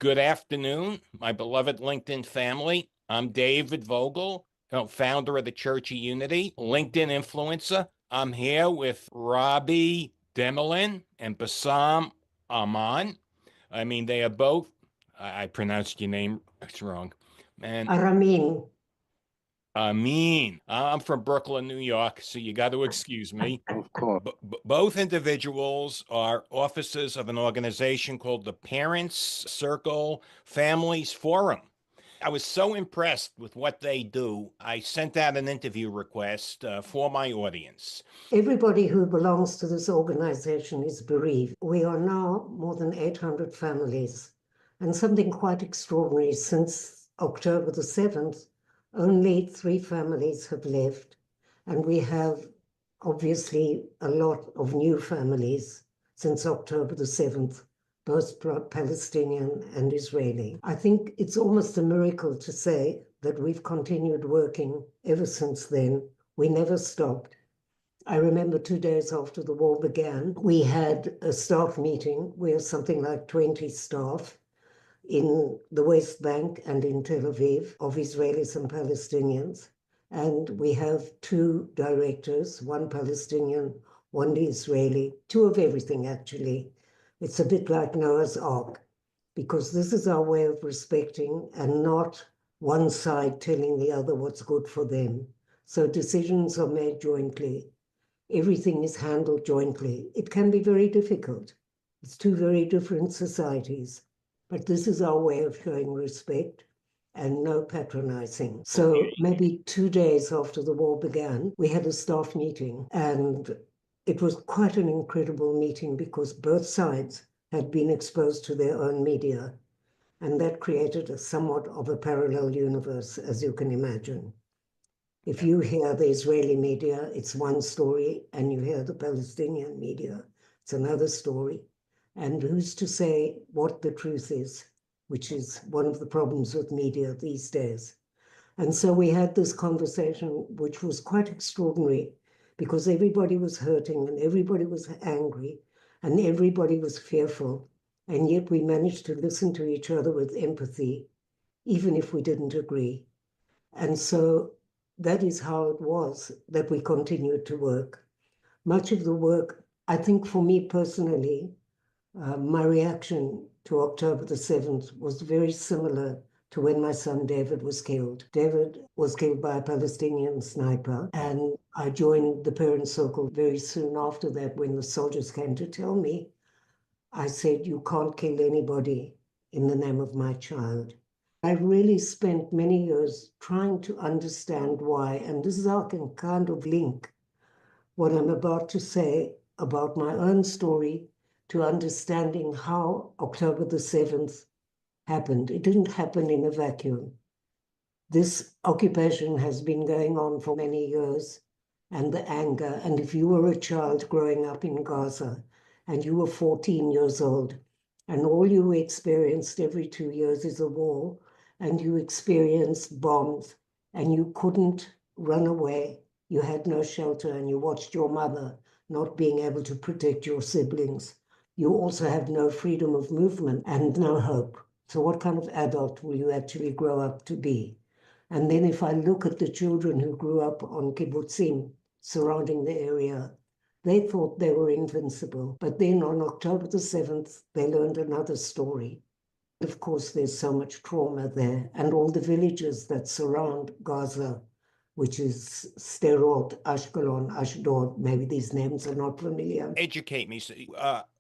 Good afternoon, my beloved LinkedIn family. I'm David Vogel, founder of the Church of Unity, LinkedIn influencer. I'm here with Robi, Damelin, and Bassam Aman. They are both, I pronounced your name wrong. And Aramin. I'm from Brooklyn, New York, so you got to excuse me. Of course. Both individuals are officers of an organization called the Parents Circle Families Forum. I was so impressed with what they do. I sent out an interview request for my audience. Everybody who belongs to this organization is bereaved. We are now more than 800 families, and something quite extraordinary. Since October the 7th, only 3 families have left, and we have obviously a lot of new families since October the 7th, both Palestinian and Israeli. I think it's almost a miracle to say that we've continued working ever since then. We never stopped. I remember 2 days after the war began, we had a staff meeting where something like 20 staff in the West Bank and in Tel Aviv of Israelis and Palestinians. And we have 2 directors, one Palestinian, one Israeli, 2 of everything actually. It's a bit like Noah's Ark, because this is our way of respecting and not one side telling the other what's good for them. So decisions are made jointly. Everything is handled jointly. It can be very difficult. It's 2 very different societies. But this is our way of showing respect and no patronizing. So maybe 2 days after the war began, we had a staff meeting, and it was quite an incredible meeting because both sides had been exposed to their own media, and that created a somewhat of a parallel universe, as you can imagine. If you hear the Israeli media, it's one story, and you hear the Palestinian media, it's another story. And who's to say what the truth is, which is one of the problems with media these days. And so we had this conversation, which was quite extraordinary, because everybody was hurting and everybody was angry and everybody was fearful. And yet we managed to listen to each other with empathy, even if we didn't agree. And so that is how it was that we continued to work. Much of the work, I think for me personally, my reaction to October the 7th was very similar to when my son David was killed. David was killed by a Palestinian sniper, and I joined the Parent Circle very soon after that. When the soldiers came to tell me, I said, "You can't kill anybody in the name of my child." I really spent many years trying to understand why, and this is how I can kind of link what I'm about to say about my own story to understanding how October the 7th happened. It didn't happen in a vacuum. This occupation has been going on for many years, and the anger, and if you were a child growing up in Gaza and you were 14 years old, and all you experienced every 2 years is a war, and you experienced bombs, and you couldn't run away, you had no shelter, and you watched your mother not being able to protect your siblings. You also have no freedom of movement and no hope. So what kind of adult will you actually grow up to be? And then if I look at the children who grew up on kibbutzim surrounding the area, they thought they were invincible. But then on October the 7th, they learned another story. Of course, there's so much trauma there, and all the villages that surround Gaza, which is Sderot, Ashkelon, Ashdod, maybe these names are not familiar. Educate me.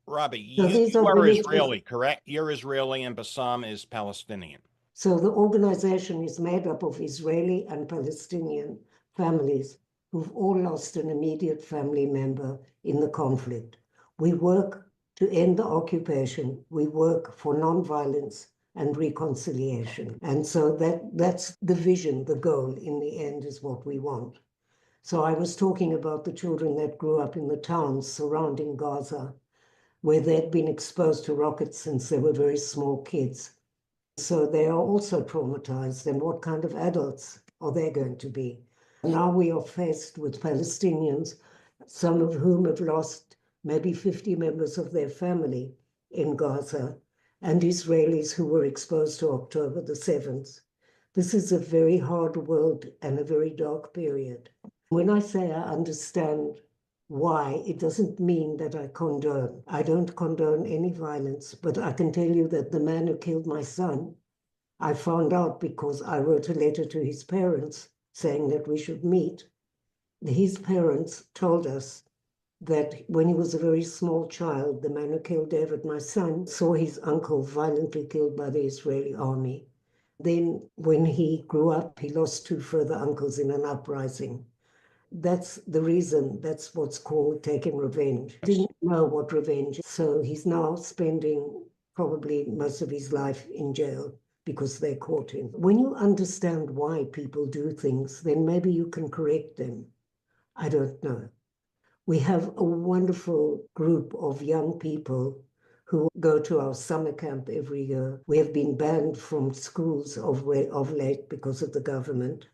Robi, So these you are are villages. Israeli, correct? You're Israeli and Bassam is Palestinian. So the organization is made up of Israeli and Palestinian families who've all lost an immediate family member in the conflict. We work to end the occupation. We work for nonviolence and reconciliation. And so that's the vision, the goal in the end is what we want. So I was talking about the children that grew up in the towns surrounding Gaza, where they'd been exposed to rockets since they were very small kids. So they are also traumatized. And what kind of adults are they going to be? Now we are faced with Palestinians, some of whom have lost maybe 50 members of their family in Gaza. and Israelis who were exposed to October the 7th. This is a very hard world and a very dark period. When I say I understand why, it doesn't mean that I condone. I don't condone any violence, but I can tell you that the man who killed my son, I found out because I wrote a letter to his parents saying that we should meet. His parents told us that when he was a very small child, the man who killed David, my son, saw his uncle violently killed by the Israeli army. Then when he grew up, he lost two further uncles in an uprising. That's the reason, that's what's called taking revenge. Didn't know what revenge is, so he's now spending probably most of his life in jail because they caught him. When you understand why people do things, then maybe you can correct them. I don't know. We have a wonderful group of young people who go to our summer camp every year. We have been banned from schools of late because of the government,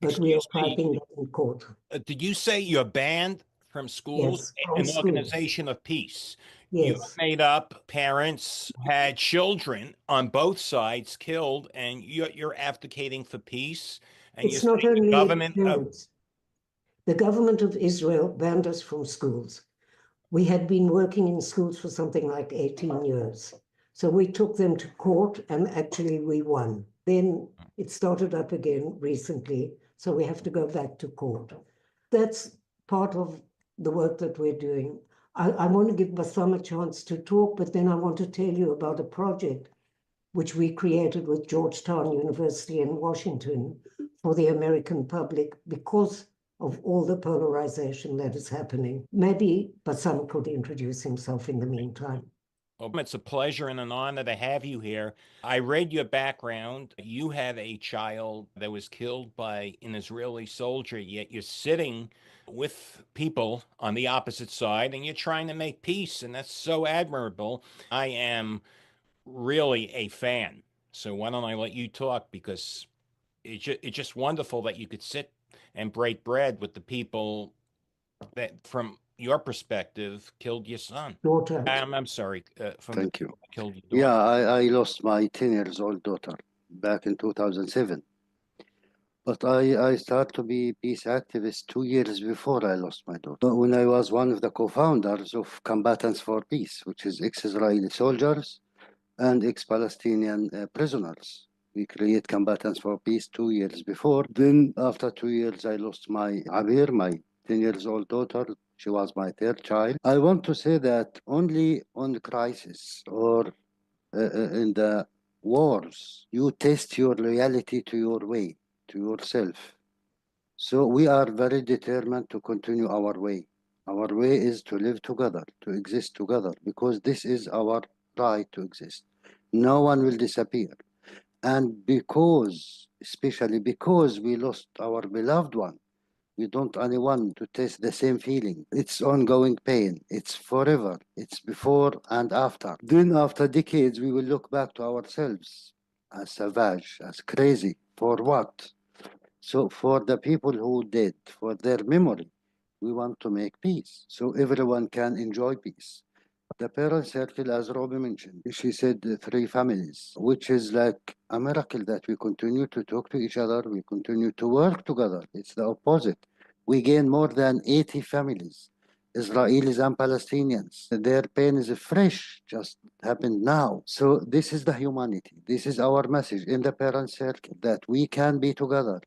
but we are Excuse me, fighting that in court. did you say you're banned from schools? Yes, from An schools. organization of peace. You Yes. made up parents had children on both sides killed, and you're advocating for peace, and you're It's not saying the only government of parents. The government of Israel banned us from schools. We had been working in schools for something like 18 years. So we took them to court and actually we won. Then it started up again recently. So we have to go back to court. That's part of the work that we're doing. I want to give Bassam a chance to talk, but then I want to tell you about a project which we created with Georgetown University in Washington for the American public because of all the polarization that is happening. Maybe Bassam could introduce himself in the meantime. Well, it's a pleasure and an honor to have you here. I read your background. You had a child that was killed by an Israeli soldier, yet you're sitting with people on the opposite side and you're trying to make peace, and that's so admirable. I am really a fan. So why don't I let you talk, because it's just wonderful that you could sit and break bread with the people that, from your perspective, killed your son. Daughter. I'm sorry, from the Thank you. killed your Yeah, daughter. I lost my 10 years old daughter back in 2007. But I started to be peace activist 2 years before I lost my daughter. When I was one of the co-founders of Combatants for Peace, which is ex-Israeli soldiers and ex-Palestinian prisoners. We create Combatants for Peace 2 years before. Then after 2 years, I lost my Abir, my 10 years old daughter. She was my third child. I want to say that only on the crisis or in the wars, you test your loyalty to your way, to yourself. So we are very determined to continue our way. Our way is to live together, to exist together, because this is our right to exist. No one will disappear. And because, especially because we lost our beloved one, we don't anyone to taste the same feeling. It's ongoing pain. It's forever. It's before and after. Then after decades, we will look back to ourselves as savage, as crazy. For what? So for the people who did, for their memory, we want to make peace. So everyone can enjoy peace. The parent circle, as Robi mentioned, she said 3 families, which is like a miracle that we continue to talk to each other, we continue to work together. It's the opposite. We gain more than 80 families, Israelis and Palestinians. Their pain is fresh, just happened now. So this is the humanity. This is our message in the parent circle, that we can be together.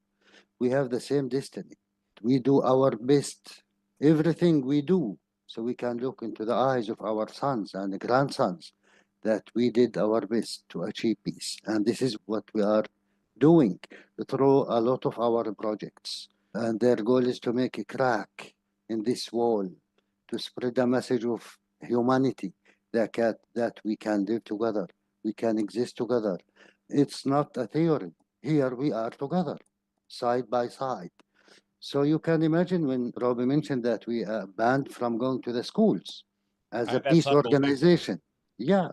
We have the same destiny. We do our best, everything we do, so we can look into the eyes of our sons and grandsons that we did our best to achieve peace. And this is what we are doing through a lot of our projects. And their goal is to make a crack in this wall, to spread a message of humanity, that we can live together, we can exist together. It's not a theory. Here we are together, side by side. So you can imagine when Robi mentioned that we are banned from going to the schools as a That's peace unbelievable. organization. Yeah,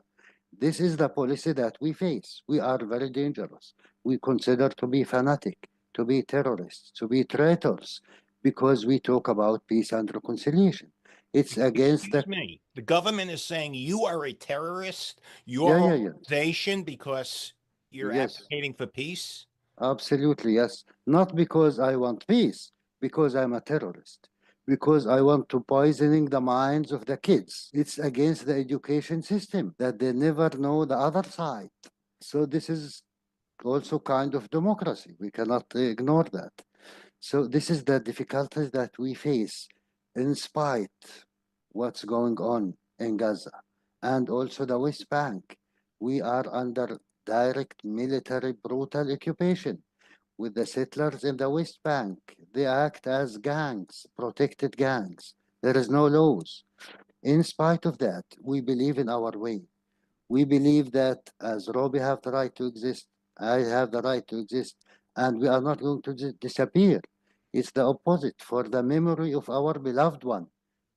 this is the policy that we face. We are very dangerous. We consider to be fanatic, to be terrorists, to be traitors, because we talk about peace and reconciliation. It's against Excuse the... me. The government is saying you are a terrorist, your Yeah. organization, because you're Yes, advocating for peace? absolutely, yes. Not because I want peace, because I'm a terrorist, because I want to poisoning the minds of the kids. It's against the education system that they never know the other side. So this is also kind of democracy. We cannot ignore that. So this is the difficulties that we face in spite what's going on in Gaza and also the West Bank. We are under direct military brutal occupation with the settlers in the West Bank. They act as gangs, protected gangs. There is no laws. In spite of that, we believe in our way. We believe that as Robi have the right to exist, I have the right to exist, and we are not going to disappear. It's the opposite. For the memory of our beloved one,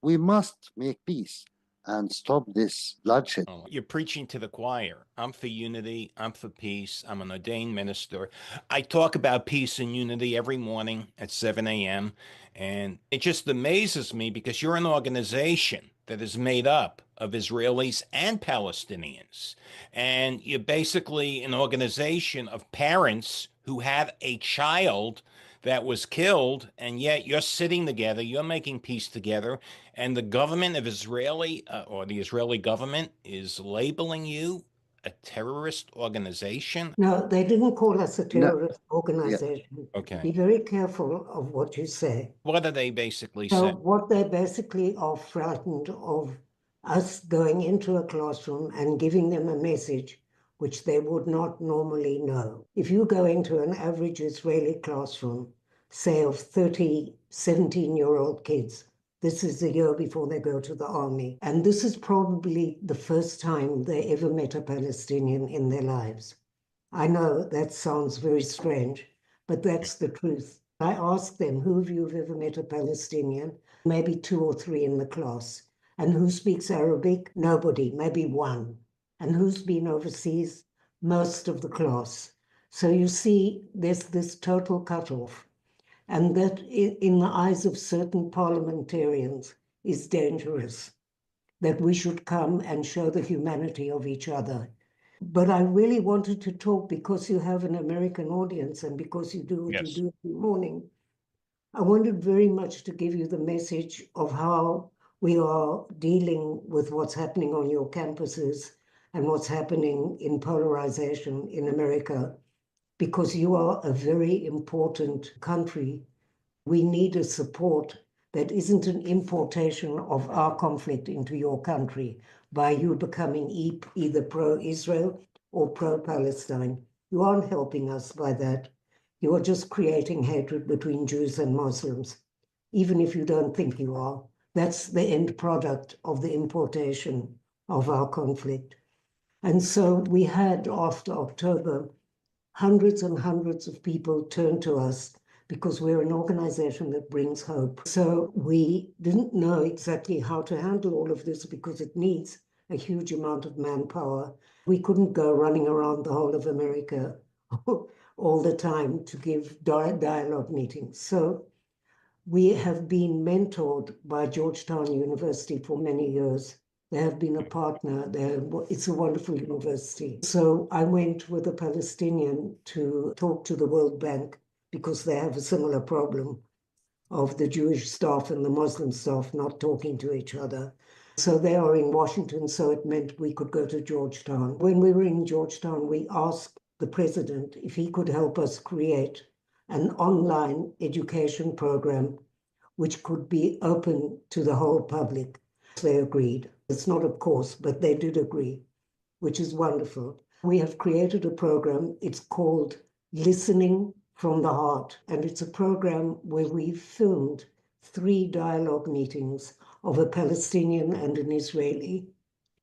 we must make peace and stop this bloodshed. Oh, you're preaching to the choir. I'm for unity. I'm for peace. I'm an ordained minister. I talk about peace and unity every morning at 7 a.m. And it just amazes me because you're an organization that is made up of Israelis and Palestinians. And you're basically an organization of parents who have a child that was killed, and yet you're sitting together, you're making peace together, and the government of Israeli or the Israeli government is labeling you a terrorist organization. No, they didn't call us a No, terrorist yeah, organization. Okay. Be very careful of what you say. What do they basically So say? what they basically are frightened of us going into a classroom and giving them a message which they would not normally know. If you go into an average Israeli classroom, say of 30, 17-year-old kids, this is the year before they go to the army. And this is probably the first time they ever met a Palestinian in their lives. I know that sounds very strange, but that's the truth. I asked them, who of you have ever met a Palestinian? Maybe 2 or 3 in the class. And who speaks Arabic? Nobody, maybe 1. And who's been overseas? Most of the class. So you see, there's this total cutoff. And that, in the eyes of certain parliamentarians, is dangerous. That we should come and show the humanity of each other. But I really wanted to talk because you have an American audience and because you do what you Yes. do every morning. I wanted very much to give you the message of how we are dealing with what's happening on your campuses and what's happening in polarization in America, because you are a very important country. We need a support that isn't an importation of our conflict into your country by you becoming either pro-Israel or pro-Palestine. You aren't helping us by that. You are just creating hatred between Jews and Muslims, even if you don't think you are. That's the end product of the importation of our conflict. And so we had, after October, hundreds and hundreds of people turn to us because we're an organization that brings hope. So we didn't know exactly how to handle all of this because it needs a huge amount of manpower. We couldn't go running around the whole of America all the time to give dialogue meetings. So we have been mentored by Georgetown University for many years. They have been a partner there. It's a wonderful university. So I went with a Palestinian to talk to the World Bank because they have a similar problem of the Jewish staff and the Muslim staff not talking to each other. So they are in Washington, so it meant we could go to Georgetown. When we were in Georgetown, we asked the president if he could help us create an online education program which could be open to the whole public. They agreed. It's not a course, but they did agree, which is wonderful. We have created a program. It's called Listening from the Heart, and it's a program where we filmed 3 dialogue meetings of a Palestinian and an Israeli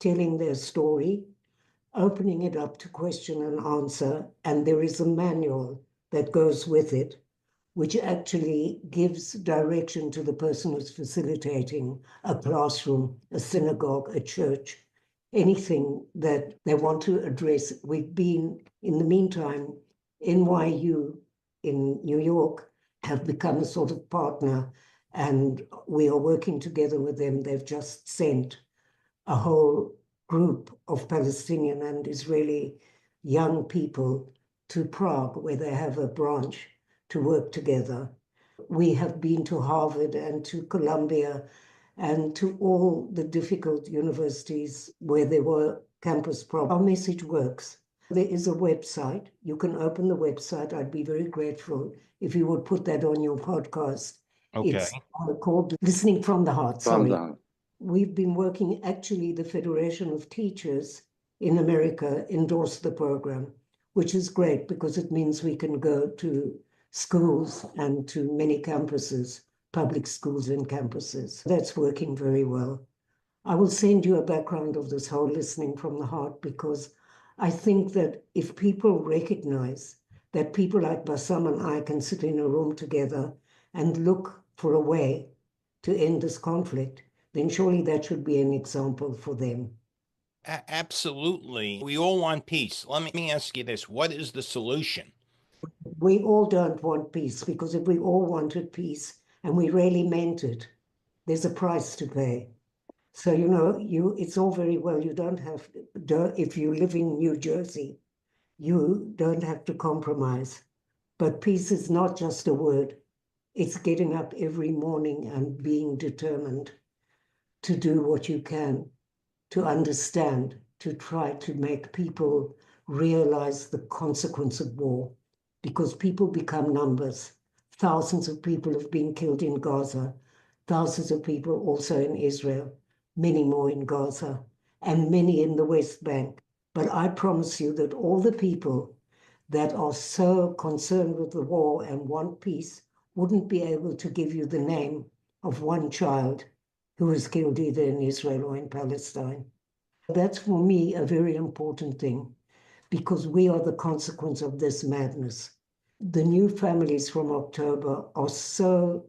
telling their story, opening it up to question and answer, and there is a manual that goes with it, which actually gives direction to the person who's facilitating a classroom, a synagogue, a church, anything that they want to address. We've been, in the meantime, NYU in New York have become a sort of partner, and we are working together with them. They've just sent a whole group of Palestinian and Israeli young people to Prague, where they have a branch to work together. We have been to Harvard and to Columbia and to all the difficult universities where there were campus problems. Our message works. There is a website. You can open the website. I'd be very grateful if you would put that on your podcast. Okay. It's called Listening from the Heart. From Sorry. the We've been working, actually, the Federation of Teachers in America endorsed the program, which is great because it means we can go to schools and to many campuses, public schools and campuses. That's working very well. I will send you a background of this whole listening from the heart because I think that if people recognize that people like Bassam and I can sit in a room together and look for a way to end this conflict, then surely that should be an example for them. Absolutely. We all want peace. Let me ask you this. What is the solution? We all don't want peace, because if we all wanted peace and we really meant it, there's a price to pay. So, it's all very well. You don't have to, if you live in New Jersey, you don't have to compromise. But peace is not just a word. It's getting up every morning and being determined to do what you can, to understand, to try to make people realize the consequence of war, because people become numbers. Thousands of people have been killed in Gaza, thousands of people also in Israel, many more in Gaza, and many in the West Bank. But I promise you that all the people that are so concerned with the war and want peace wouldn't be able to give you the name of one child who was killed either in Israel or in Palestine. That's for me a very important thing, because we are the consequence of this madness. The new families from October are so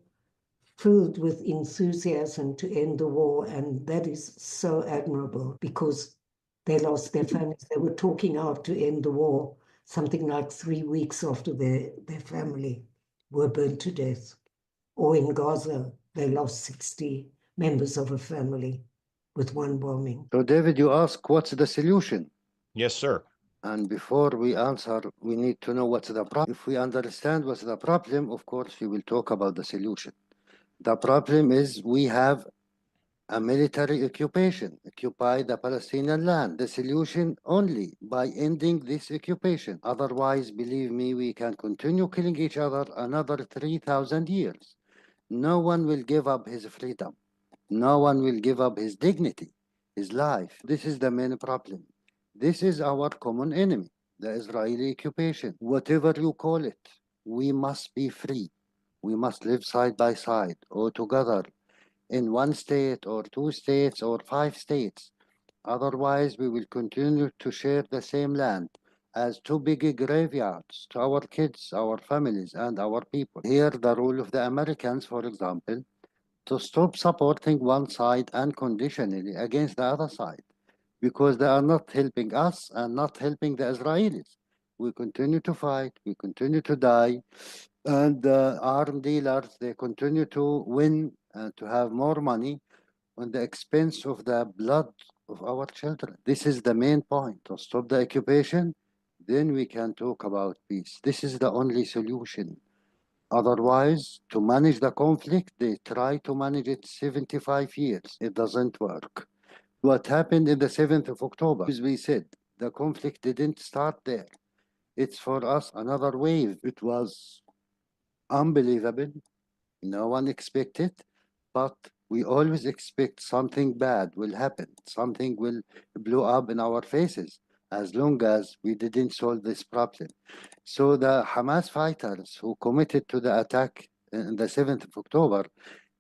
filled with enthusiasm to end the war, and that is so admirable because they lost their families. They were talking out to end the war something like 3 weeks after their family were burned to death. Or in Gaza, they lost 60 members of a family with one bombing. So, David, you ask what's the solution? Yes, sir. And before we answer, we need to know what's the problem. If we understand what's the problem, of course, we will talk about the solution. The problem is we have a military occupation, occupy the Palestinian land. The solution only by ending this occupation. Otherwise, believe me, we can continue killing each other another 3,000 years. No one will give up his freedom. No one will give up his dignity, his life. This is the main problem. This is our common enemy, the Israeli occupation. Whatever you call it, we must be free. We must live side by side or together in one state or 2 states or 5 states. Otherwise, we will continue to share the same land as 2 big graveyards to our kids, our families, and our people. Here, the role of the Americans, for example, to stop supporting one side unconditionally against the other side, because they are not helping us and not helping the Israelis. We continue to fight, we continue to die, and the arms dealers, they continue to win and to have more money on the expense of the blood of our children. This is the main point. To stop the occupation, then we can talk about peace. This is the only solution. Otherwise, to manage the conflict, they try to manage it 75 years. It doesn't work. What happened in the 7th of October, as we said, the conflict didn't start there. It's for us another wave. It was unbelievable. No one expected, but we always expect something bad will happen. Something will blow up in our faces as long as we didn't solve this problem. So the Hamas fighters who committed to the attack in the 7th of October,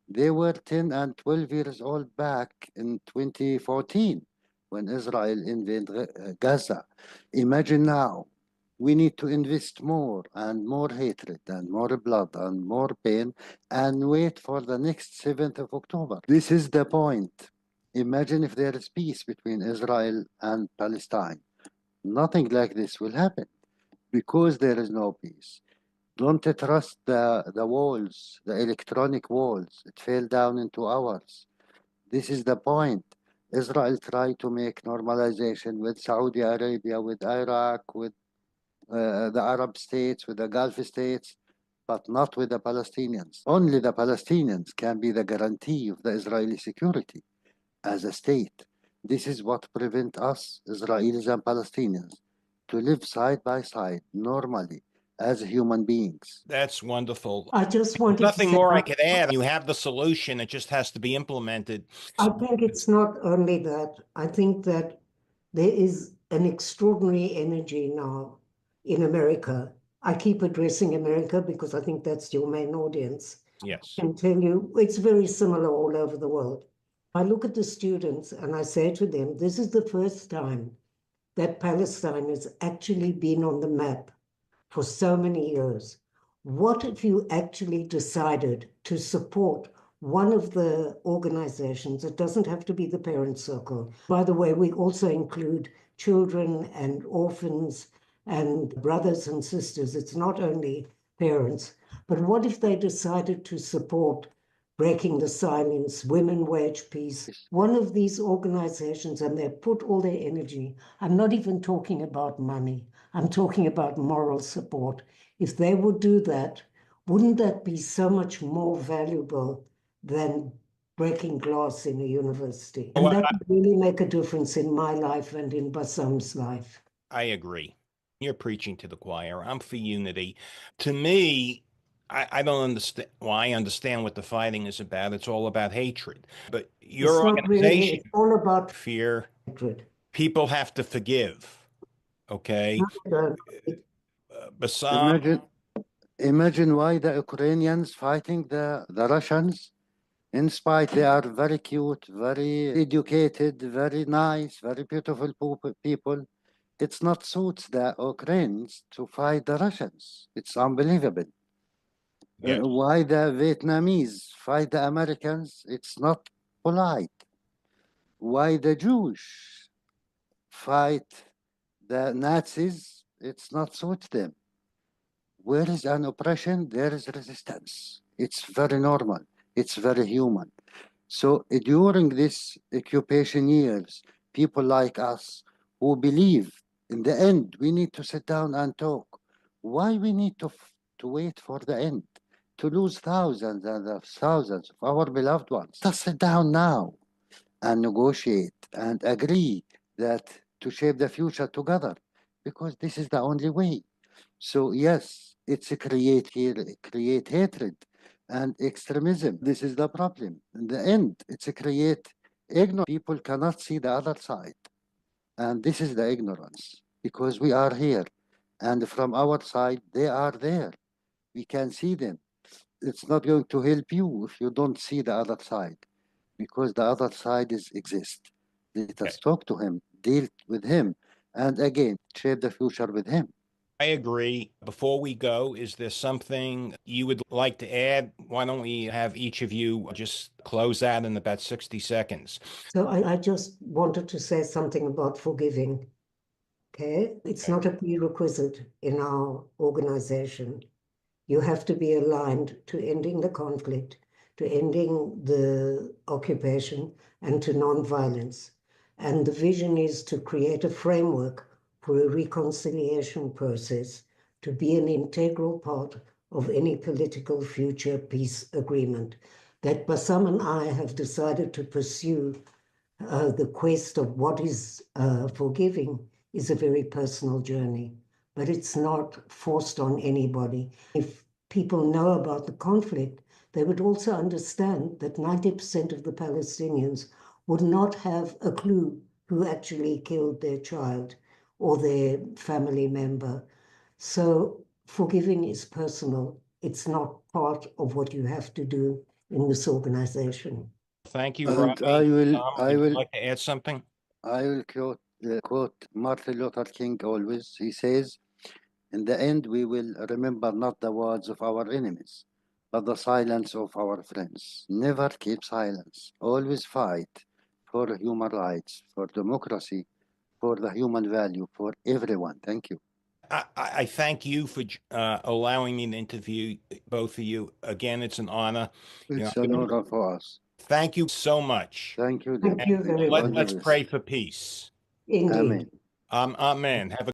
they were 10 and 12 years old back in 2014 when Israel invaded Gaza. Imagine now, we need to invest more and more hatred and more blood and more pain and wait for the next 7th of October. This is the point. Imagine if there is peace between Israel and Palestine. Nothing like this will happen because there is no peace. Don't trust the walls, the electronic walls. It fell down into hours. This is the point. Israel tried to make normalization with Saudi Arabia, with Iraq, with the Arab states, with the Gulf states, but not with the Palestinians. Only the Palestinians can be the guarantee of the Israeli security as a state. This is what prevents us, Israelis and Palestinians, to live side by side normally as human beings. That's wonderful. I just wanted to Nothing say, more I could add. You have the solution. It just has to be implemented. I think it's not only that. I think that there is an extraordinary energy now in America. I keep addressing America because I think that's your main audience. Yes. I can tell you it's very similar all over the world. I look at the students and I say to them, this is the first time that Palestine has actually been on the map for so many years. What if you actually decided to support one of the organizations? It doesn't have to be the parent circle. By the way, we also include children and orphans and brothers and sisters. It's not only parents. But what if they decided to support Breaking the Silence, Women Wage Peace, one of these organizations, and they put all their energy? I'm not even talking about money. I'm talking about moral support. If they would do that, wouldn't that be so much more valuable than breaking glass in a university? And that would really make a difference in my life and in Bassam's life. I agree. You're preaching to the choir. I'm for unity. To me, I don't understand. Well, I understand what the fighting is about. It's all about hatred. But your organization, it's all about fear. hatred. People have to forgive. Okay. Bassam. Imagine why the Ukrainians fighting the Russians. In spite, they are very cute, very educated, very nice, very beautiful people. It's not suits the Ukrainians to fight the Russians. It's unbelievable. Yes. Why the Vietnamese fight the Americans? It's not polite. Why the Jews fight the Nazis? It's not suit them. Where is an oppression, there is resistance. It's very normal. It's very human. So during this occupation years, people like us who believe in the end, we need to sit down and talk. Why we need to wait for the end? To lose thousands and thousands of our beloved ones. Let's sit down now and negotiate and agree that to shape the future together, because this is the only way. So yes, it's a create hatred and extremism. This is the problem. In the end, it's a create ignorance. People cannot see the other side. And this is the ignorance, because we are here. And from our side, they are there. We can see them. It's not going to help you if you don't see the other side, because the other side exists. Let us talk to him, deal with him, and again, shape the future with him. I agree. Before we go, is there something you would like to add? Why don't we have each of you just close that in about 60 seconds? So I just wanted to say something about forgiving. Okay? It's not a prerequisite in our organization. You have to be aligned to ending the conflict, to ending the occupation, and to nonviolence. And the vision is to create a framework for a reconciliation process to be an integral part of any political future peace agreement. That Bassam and I have decided to pursue the quest of what is forgiving is a very personal journey, but it's not forced on anybody. If people know about the conflict, they would also understand that 90% of the Palestinians would not have a clue who actually killed their child or their family member. So forgiving is personal. It's not part of what you have to do in this organization. Thank you, And Robbie. I would you will like to add something? I will quote Martin Luther King always. He says, in the end, we will remember not the words of our enemies, but the silence of our friends. Never keep silence. Always fight for human rights, for democracy, for the human value, for everyone. Thank you. I thank you for allowing me to interview both of you. Again, it's an honor. It's an honor for us. Thank you so much. Thank you. Thank you very All much. the Let's best. pray for peace. Indeed. Amen. Amen. Have a